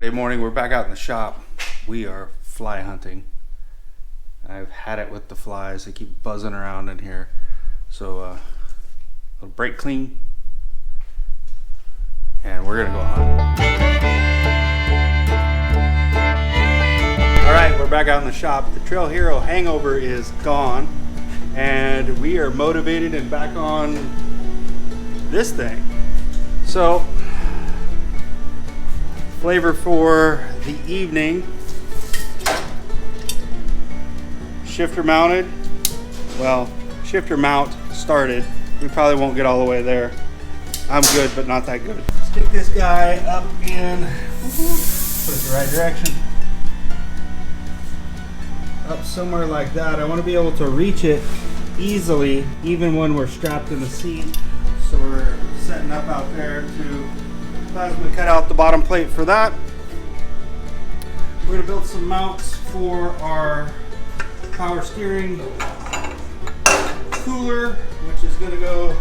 Good morning, we're back out in the shop. We are fly hunting. I've had it with the flies. They keep buzzing around in here. So a little brake clean and we're gonna go hunt. All right, we're back out in the shop. The Trail Hero hangover is gone and we are motivated and back on this thing. So flavor for the evening: shifter mounted. Well, shifter mount started. We probably won't get all the way there. I'm good, but not that good. Stick this guy up in, put it the right direction. Up somewhere like that. I want to be able to reach it easily, even when we're strapped in the seat. So we're setting up out there to plasma cut out the bottom plate for that. We're going to build some mounts for our power steering cooler, which is going to go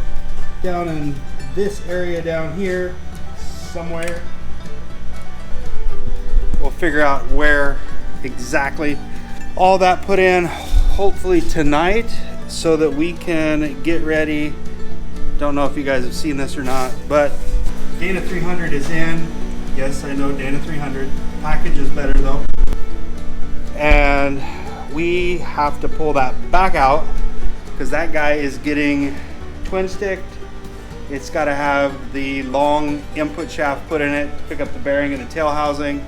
down in this area down here somewhere. We'll figure out where exactly. All that put in hopefully tonight so that we can get ready. Don't know if you guys have seen this or not, but Dana 300 is in. Yes, I know Dana 300. Package is better though. And we have to pull that back out because that guy is getting twin sticked. It's got to have the long input shaft put in it to pick up the bearing and the tail housing.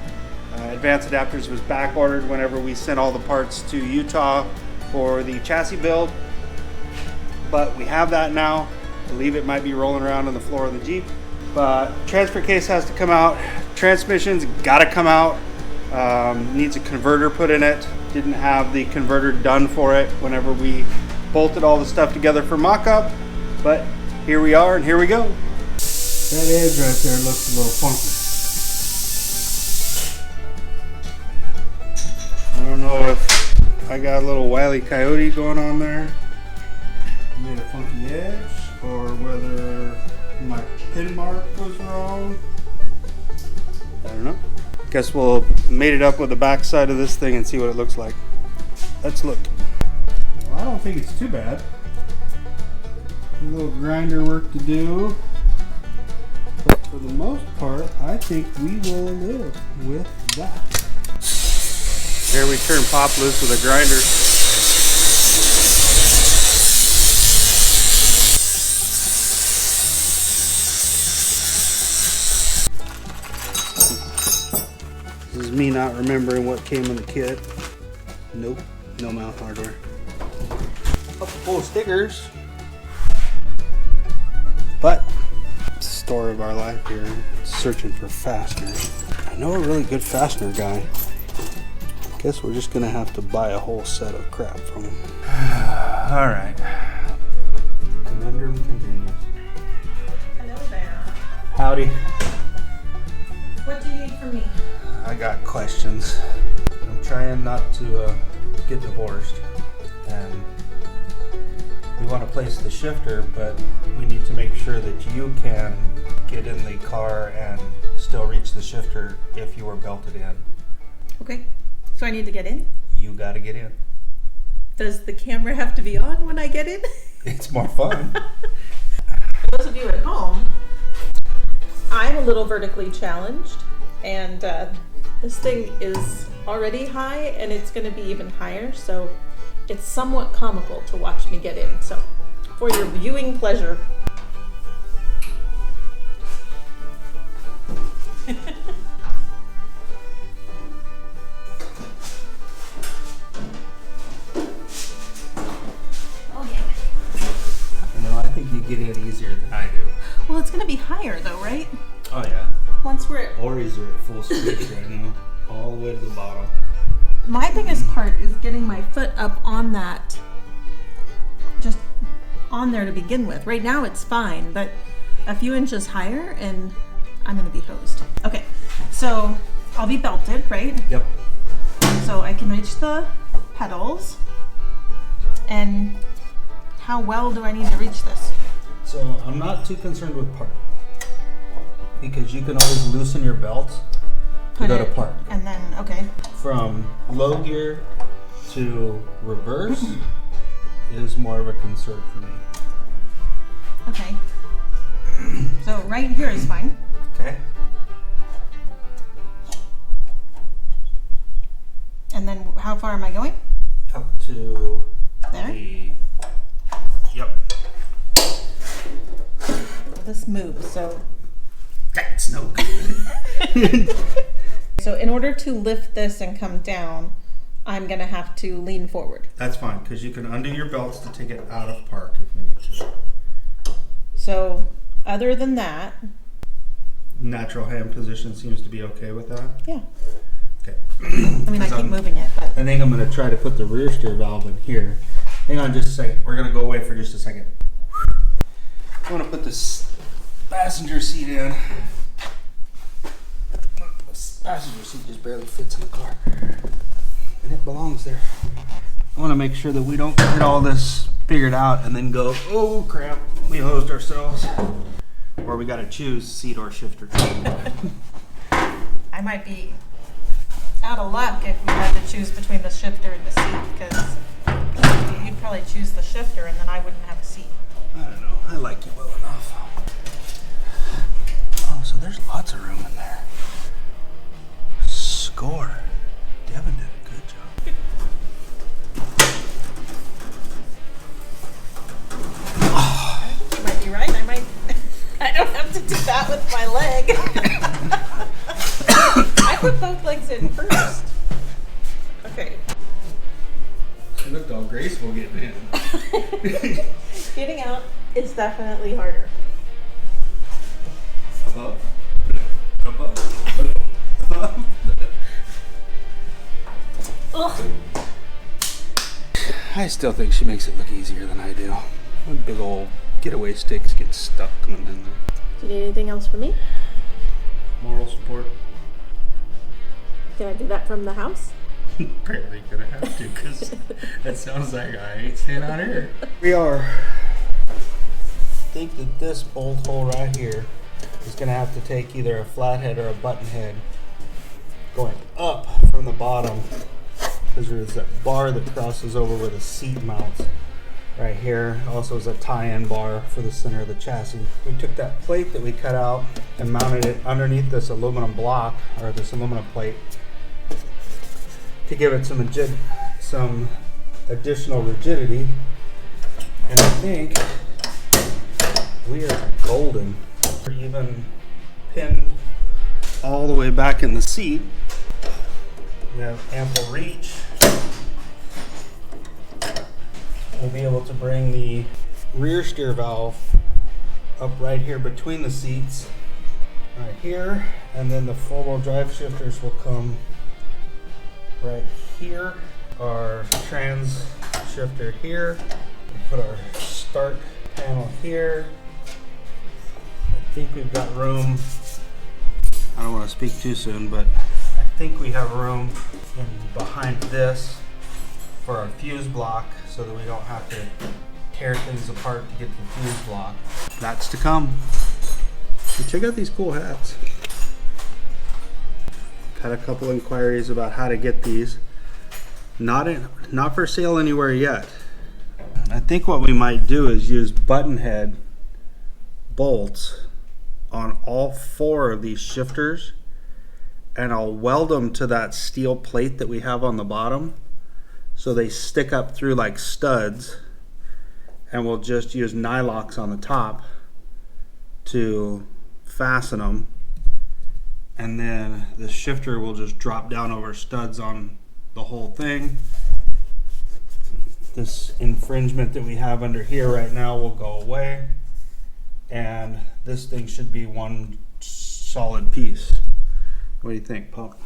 Advanced Adapters was back ordered whenever we sent all the parts to Utah for the chassis build. But we have that now. I believe it might be rolling around on the floor of the Jeep. But transfer case has to come out. Transmission's got to come out. Needs a converter put in it. Didn't have the converter done for it whenever we bolted all the stuff together for mock-up. But here we are and here we go. That edge right there looks a little funky. I don't know if I got a little Wile E. Coyote going on there. Made a funky edge, or whether my pin mark was wrong. I don't know. Guess we'll mate it up with the back side of this thing and see what it looks like. Let's look. Well, I don't think it's too bad. A little grinder work to do. But for the most part, I think we will live with that. Here we turn pop loose with a grinder. This is me not remembering what came in the kit. Nope, no mount hardware. Couple full of stickers. But it's the story of our life here. Searching for fasteners. I know a really good fastener guy. Guess we're just gonna have to buy a whole set of crap from him. All right. Conundrum continues. Hello there. Howdy. What do you need from me? I got questions. I'm trying not to get divorced, and we want to place the shifter, but we need to make sure that you can get in the car and still reach the shifter if you are belted in. Okay. So I need to get in? You got to get in. Does the camera have to be on when I get in? It's more fun. For those of you at home, I'm a little vertically challenged, and this thing is already high and it's going to be even higher, so it's somewhat comical to watch me get in. So for your viewing pleasure. I think you get in easier than I do. Well, it's going to be higher though, right? Oh yeah. Once we're at... Ories are at full speed right now. All the way to the bottom. My biggest part is getting my foot up on that, just on there to begin with. Right now it's fine, but a few inches higher and I'm going to be hosed. Okay, so I'll be belted, right? Yep. So I can reach the pedals. And how well do I need to reach this? So I'm not too concerned with part, because you can always loosen your belt Put go it, to park. and then, okay. From low gear to reverse is more of a concern for me. Okay. So right here is fine. Okay. And then how far am I going? Up to There? Yep. This moves, so. That's no good. So in order to lift this and come down, I'm gonna have to lean forward. That's fine, because you can undo your belts to take it out of park if you need to. So other than that, Natural hand position seems to be okay with that. yeah. Okay. I mean, I keep moving it, but. I think I'm going to try to put the rear steer valve in here. Hang on just a second. We're going to go away for just a second. I want to put this passenger seat in. This passenger seat just barely fits in the car. And it belongs there. I want to make sure that we don't get all this figured out and then go, oh crap, we hosed ourselves. Or we got to choose seat or shifter. I might be out of luck if we had to choose between the shifter and the seat, because you'd probably choose the shifter and then I wouldn't have a seat. I don't know. I like you well enough. Oh, so there's lots of room in there. Score. Devin did a good job. I think you might be right. I don't have to do that with my leg. I put both legs in first. Okay. She looked all graceful getting in. Getting out is definitely harder. Above. Above. Above. Ugh. I still think she makes it look easier than I do. One big old getaway sticks get stuck going in there. Do you need anything else from me? Moral support. Can I do that from the house? Apparently gonna have to, because that sounds like I ain't staying out here. We are. I think that this bolt hole right here is gonna have to take either a flathead or a button head going up from the bottom, because there's that bar that crosses over where the seat mounts. Right here also is a tie-in bar for the center of the chassis. We took that plate that we cut out and mounted it underneath this aluminum block, or this aluminum plate, to give it some additional rigidity. And I think we are golden. We're even pinned all the way back in the seat. We have ample reach. We'll be able to bring the rear steer valve up right here between the seats, right here, and then the four-wheel drive shifters will come right here. Our trans shifter here. We'll put our start panel here. I think we've got room. I don't want to speak too soon, but I think we have room in behind this for our fuse block, so that we don't have to tear things apart to get the fuse block. That's to come. So check out these cool hats. Had a couple inquiries about how to get these. Not for sale anywhere yet. I think what we might do is use button head bolts on all four of these shifters, and I'll weld them to that steel plate that we have on the bottom, so they stick up through like studs, and we'll just use nylocks on the top to fasten them, and then the shifter will just drop down over studs on the whole thing. This infringement that we have under here right now will go away, and this thing should be one solid piece. What do you think, Pop?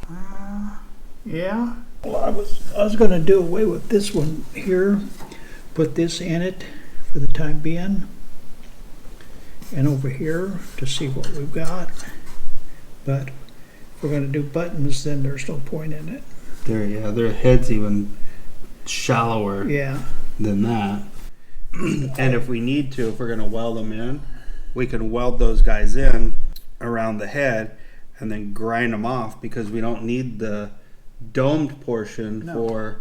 Yeah. Well, I was going to do away with this one here, put this in it for the time being, and over here to see what we've got. But if we're going to do buttons, then there's no point in it. Their head's even shallower than that. And if we need to, if we're going to weld them in, we can weld those guys in around the head, and then grind them off because we don't need the domed portion for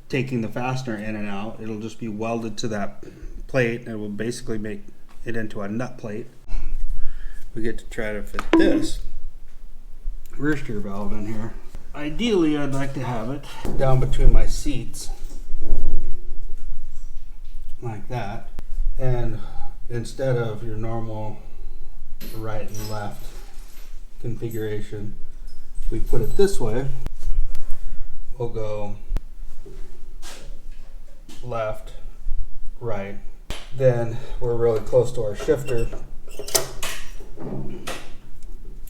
taking the fastener in and out. It'll just be welded to that plate, and it will basically make it into a nut plate. We get to try to fit this rear steer valve in here. Ideally, I'd like to have it down between my seats like that, and instead of your normal right and left configuration, we put it this way. We'll go left, right. Then we're really close to our shifter.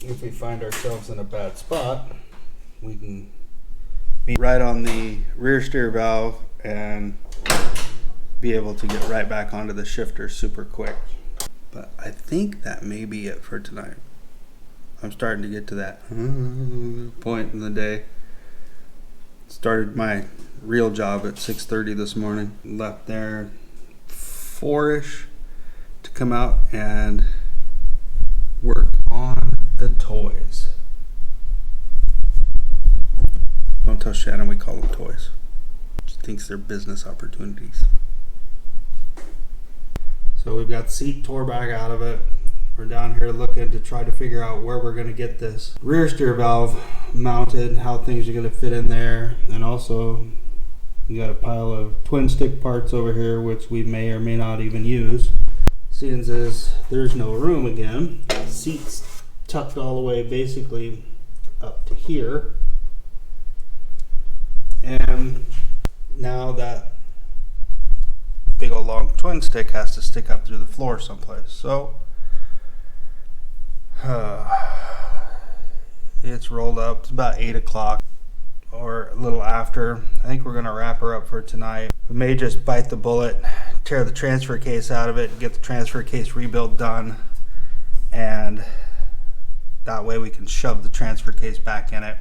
If we find ourselves in a bad spot, we can be right on the rear steer valve and be able to get right back onto the shifter super quick. But I think that may be it for tonight. I'm starting to get to that point in the day. Started my real job at 6:30 this morning. Left there 4-ish to come out and work on the toys. Don't tell Shannon we call them toys. She thinks they're business opportunities. So we've got the seat tore back out of it. We're down here looking to try to figure out where we're going to get this rear steer valve mounted, how things are going to fit in there, and also we got a pile of twin stick parts over here which we may or may not even use. Seeing as there's no room again, seats tucked all the way basically up to here, and now that big old long twin stick has to stick up through the floor someplace. So it's rolled up. It's about 8 o'clock or a little after. I think we're gonna wrap her up for tonight. We may just bite the bullet, tear the transfer case out of it, get the transfer case rebuild done, and that way we can shove the transfer case back in it.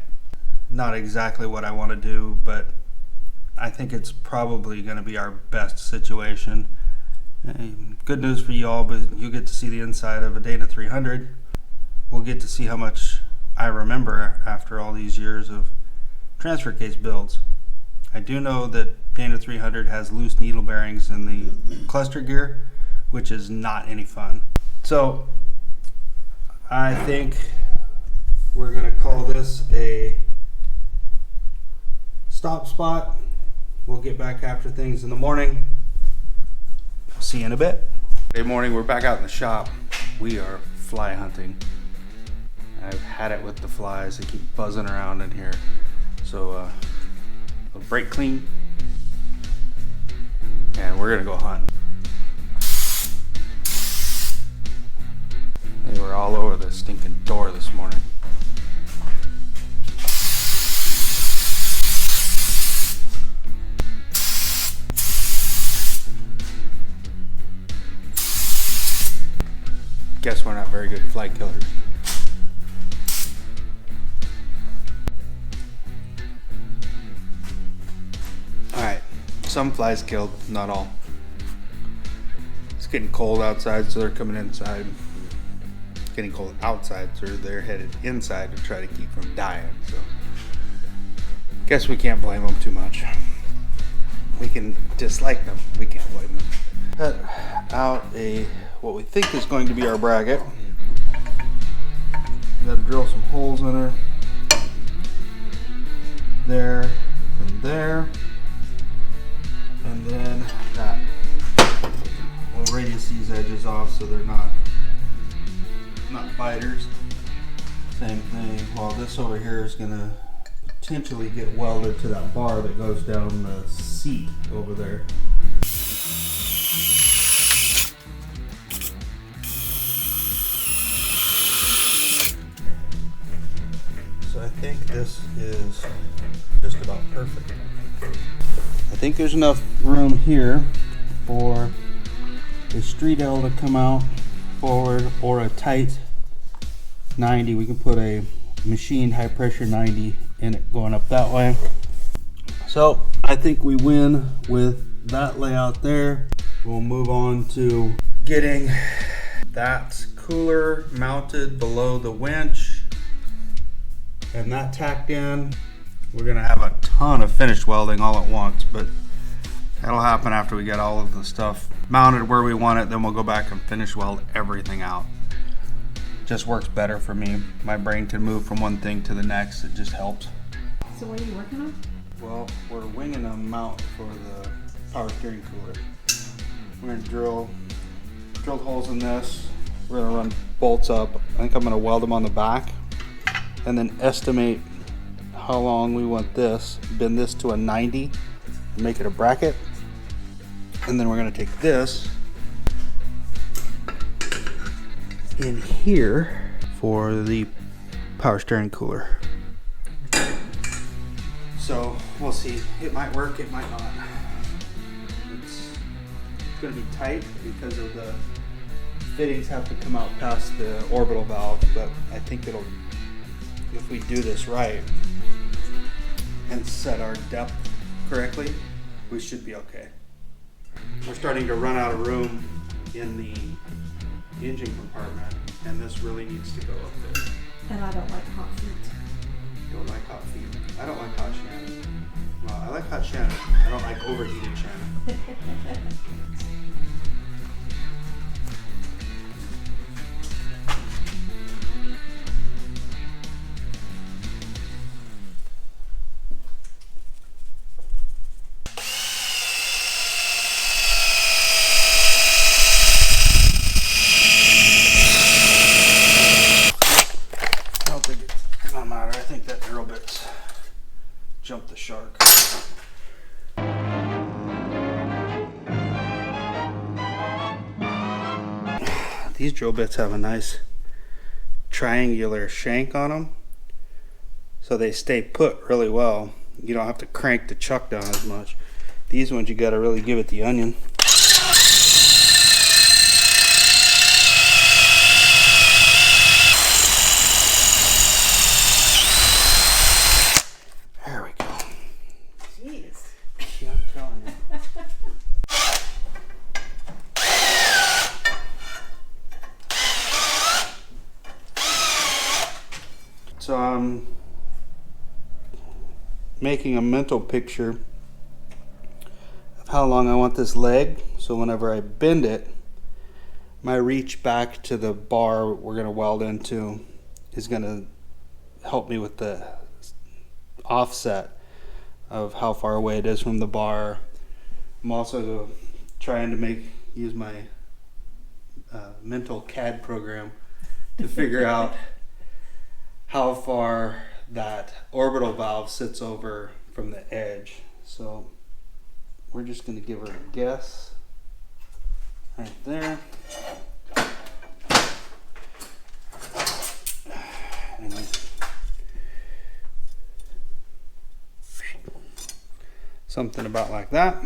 Not exactly what I want to do, but I think it's probably going to be our best situation. Good news for you all, but you get to see the inside of a Dana 300. We'll get to see how much I remember after all these years of transfer case builds. I do know that Dana 300 has loose needle bearings in the cluster gear, which is not any fun. So I think we're going to call this a stop spot. We'll get back after things in the morning. See you in a bit. Good morning, we're back out in the shop. We are fly hunting. I've had it with the flies. They keep buzzing around in here. So we'll brake clean and we're gonna go hunt. They were all over the stinking door this morning. Guess we're not very good fly killers. Alright, some flies killed, not all. It's getting cold outside, so they're coming inside. It's getting cold outside, so they're headed inside to try to keep from dying. So, guess we can't blame them too much. We can dislike them, we can't blame them. Cut out what we think is going to be our bracket. Got to drill some holes in her. There and there. And then that. We'll radius these edges off so they're not biters. Same thing. While this over here is going to potentially get welded to that bar that goes down the seat over there. So I think this is just about perfect. I think there's enough room here for a street L to come out forward or a tight 90. We can put a machined high pressure 90 in it going up that way. So I think we win with that layout there. We'll move on to getting that cooler mounted below the winch and that tacked in, we're gonna have a ton of finished welding all at once, but that'll happen after we get all of the stuff mounted where we want it. Then we'll go back and finish weld everything out. Just works better for me. My brain can move from one thing to the next. It just helps. So what are you working on? Well, we're winging a mount for the power steering cooler. We're gonna drill holes in this. We're gonna run bolts up. I think I'm gonna weld them on the back and then estimate how long we want this. Bend this to a 90 and make it a bracket. And then we're gonna take this in here for the power steering cooler. So we'll see. It might work, it might not. It's gonna be tight because of the fittings have to come out past the orbital valve, but I think it'll, if we do this right and set our depth correctly, we should be okay. We're starting to run out of room in the engine compartment, and this really needs to go up there. And I don't like hot feet. Don't like hot feet. I don't like hot Shannon. Well, I like hot Shannon. I don't like overheated Shannon. I don't think it's gonna matter. I think that drill bit's jumped the shark. These drill bits have a nice triangular shank on them, so they stay put really well. You don't have to crank the chuck down as much. These ones you gotta really give it the onion. There we go. Jeez. Yeah, I'm telling you. So I'm making a mental picture of how long I want this leg, so whenever I bend it, my reach back to the bar we're going to weld into is going to help me with the offset of how far away it is from the bar. I'm also trying to use my mental CAD program to figure out how far that orbital valve sits over from the edge. So we're just going to give her a guess right there. And something about like that.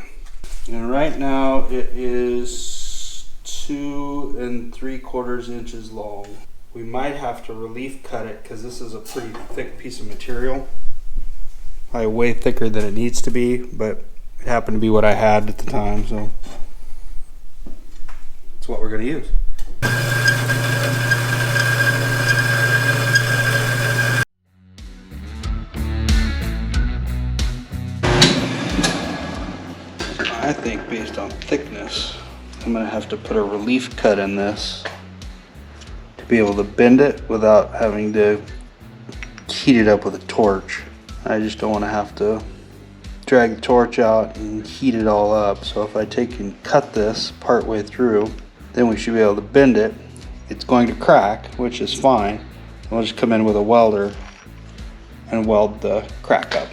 And right now it is 2 3/4 inches long. We might have to relief cut it because this is a pretty thick piece of material. Probably way thicker than it needs to be, but it happened to be what I had at the time, so it's what we're going to use. I think based on thickness, I'm going to have to put a relief cut in this to be able to bend it without having to heat it up with a torch. I just don't want to have to drag the torch out and heat it all up. So if I take and cut this part way through, then we should be able to bend it. It's going to crack, which is fine. And we'll just come in with a welder and weld the crack up.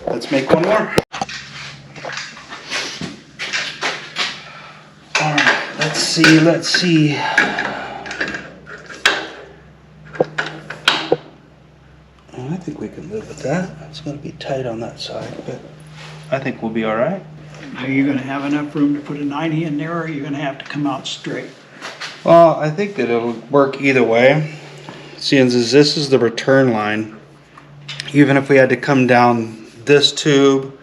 Let's make one more. All right, let's see. I think we can live with that. It's going to be tight on that side, but I think we'll be all right. Are you gonna have enough room to put a 90 in there, or are you gonna have to come out straight? Well, I think that it'll work either way. Seeing as this is the return line, even if we had to come down this tube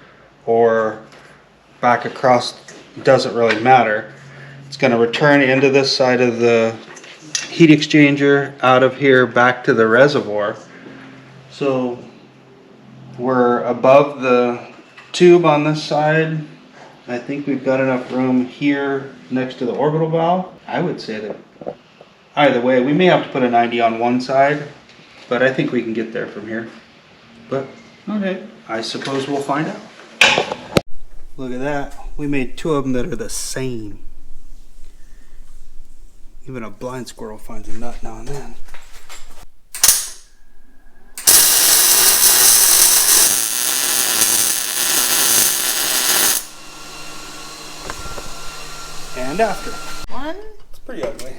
or back across, doesn't really matter. It's going to return into this side of the heat exchanger, out of here back to the reservoir. So we're above the tube on this side. I think we've got enough room here next to the orbital valve. I would say that either way, we may have to put a 90 on one side, but I think we can get there from here. But Okay. I suppose we'll find out. Look at that. We made two of them that are the same. Even a blind squirrel finds a nut now and then. And after. One, It's pretty ugly.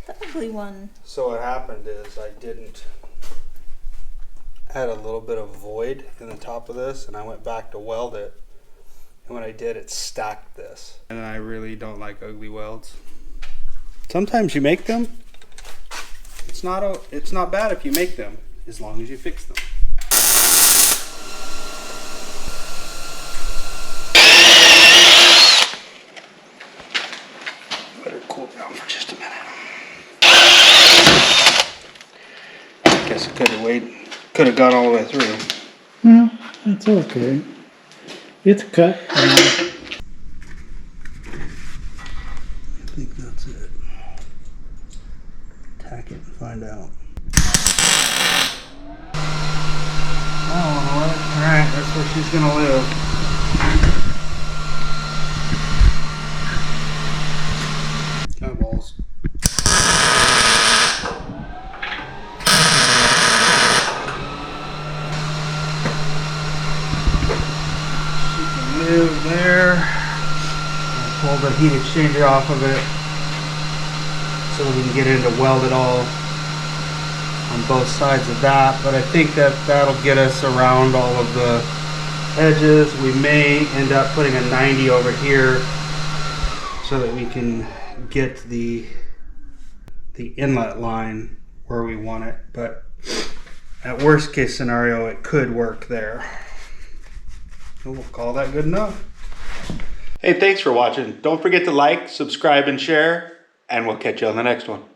the ugly one. So what happened is I had a little bit of void in the top of this, and I went back to weld it. And when I did, it stacked this. And I really don't like ugly welds. Sometimes you make them. It's not bad if you make them, as long as you fix them. Better cool down for just a minute. Guess I could have got all the way through. Well, that's okay. It's cut. I think that's it. Tack it and find out. Oh, alright, that's where she's gonna live. Kind of balls. Live there. I'll pull the heat exchanger off of it so we can get in to weld it all on both sides of that. But I think that'll get us around all of the edges. We may end up putting a 90 over here so that we can get the inlet line where we want it. But at worst case scenario, it could work there. We'll call that good enough. Hey, thanks for watching. Don't forget to like, subscribe, and share, and we'll catch you on the next one.